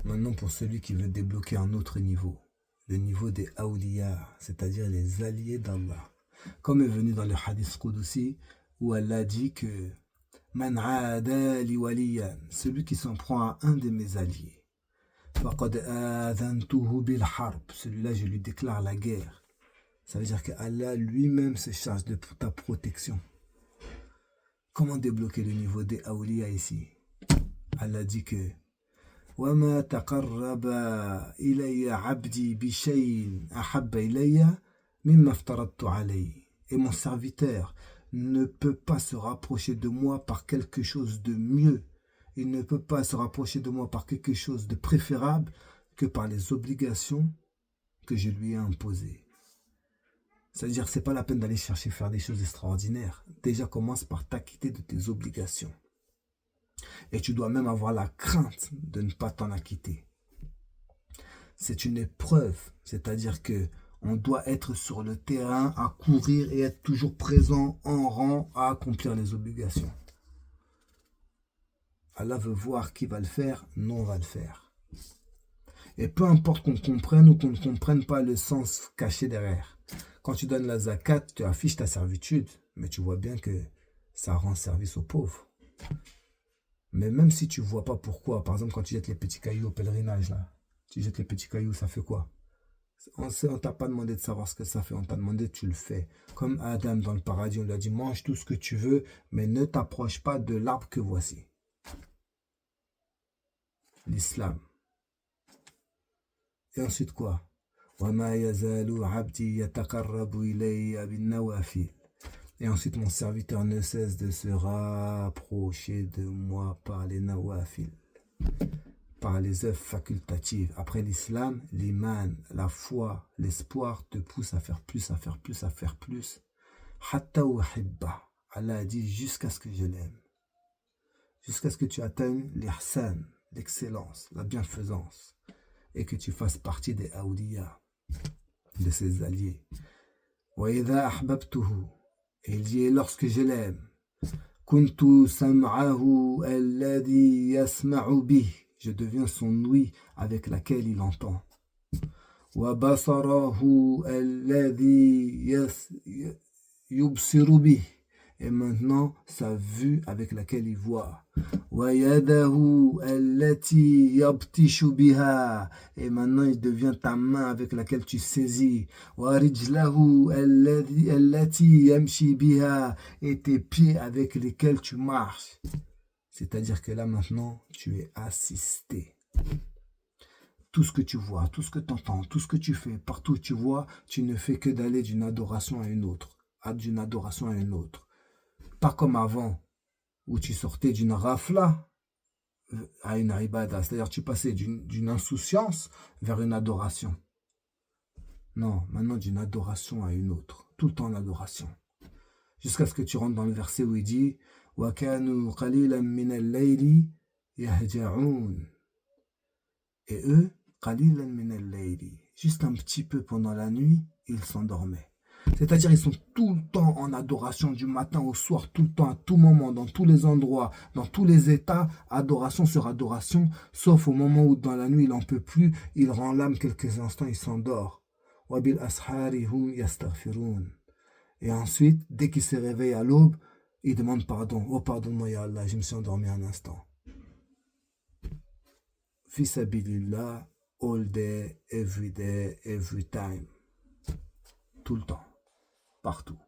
Maintenant, pour celui qui veut débloquer un autre niveau, le niveau des awliya, c'est-à-dire les alliés d'Allah. Comme est venu dans le hadith Qudsi, où Allah dit que Man aada li waliyan, celui qui s'en prend à un de mes alliés. Faqad adhantuhu bil harb, celui-là je lui déclare la guerre. Ça veut dire que Allah lui-même se charge de ta protection. Comment débloquer le niveau des awliya ici? Allah dit que وَمَا تَقَرَّبَ إِلَيَّ عَبْدِي بِشَيْءٍ أَحَبَّ إِلَيَّ مِمَّا افْتَرَضْتُ عَلَيْهِ. Et mon serviteur ne peut pas se rapprocher de moi par quelque chose de mieux. Il ne peut pas se rapprocher de moi par quelque chose de préférable que par les obligations que je lui ai imposées. C'est-à-dire que ce n'est pas la peine d'aller chercher faire des choses extraordinaires. Déjà, commence par t'acquitter de tes obligations. Et tu dois même avoir la crainte de ne pas t'en acquitter. C'est une épreuve, c'est-à-dire que on doit être sur le terrain à courir et être toujours présent en rang à accomplir les obligations. Allah veut voir qui va le faire, nous on va le faire. Et peu importe qu'on comprenne ou qu'on ne comprenne pas le sens caché derrière. Quand tu donnes la zakat, tu affiches ta servitude, mais tu vois bien que ça rend service aux pauvres. Mais même si tu ne vois pas pourquoi, par exemple quand tu jettes les petits cailloux au pèlerinage, là, tu jettes les petits cailloux, ça fait quoi? On ne t'a pas demandé de savoir ce que ça fait, on t'a demandé, tu le fais. Comme Adam dans le paradis, on lui a dit, mange tout ce que tu veux, mais ne t'approche pas de l'arbre que voici. L'islam. Et ensuite quoi? Et ensuite mon serviteur ne cesse de se rapprocher de moi par les nawafil, par les œuvres facultatives. Après l'islam, l'iman, la foi, l'espoir te pousse à faire plus, à faire plus, à faire plus. Hatta uhibba. Allah a dit jusqu'à ce que je l'aime. Jusqu'à ce que tu atteignes l'ihsan, l'excellence, la bienfaisance. Et que tu fasses partie des awliya, de ses alliés. Wa idha ahbabtuhu. Et il dit, lorsque je l'aime, kuntu sam'ahu alladhi yasma'u bih. Je deviens son ouïe avec laquelle il entend. Wa basarahu alladhi yubsiru bih. Et maintenant, sa vue avec laquelle il voit. Wa yadahu allati yabtishu biha. Et maintenant, il devient ta main avec laquelle tu saisis. Wa rijlahu allati yamshi biha. Et tes pieds avec lesquels tu marches. C'est-à-dire que là, maintenant, tu es assisté. Tout ce que tu vois, tout ce que tu entends, tout ce que tu fais, partout où tu vois, tu ne fais que d'aller d'une adoration à une autre. D'une adoration à une autre. Pas comme avant, où tu sortais d'une rafla à une ibada, c'est-à-dire tu passais d'une insouciance vers une adoration. Non, maintenant d'une adoration à une autre, tout le temps l'adoration. Jusqu'à ce que tu rentres dans le verset où il dit وَكَانُوا قَلِيلًا مِنَ اللَّيْلِ يَهْجَعُونَ. Et eux, قَلِيلًا مِنَ اللَّيْلِ, juste un petit peu pendant la nuit, ils s'endormaient. C'est-à-dire ils sont tout le temps en adoration du matin au soir, tout le temps, à tout moment, dans tous les endroits, dans tous les états, adoration sur adoration, sauf au moment où dans la nuit il n'en peut plus, il rend l'âme quelques instants, il s'endort. Et ensuite, dès qu'il se réveille à l'aube, il demande pardon. Oh pardonne-moi ya Allah, je me suis endormi un instant. Fi sabilillah, all day, every time. Tout le temps. Partout.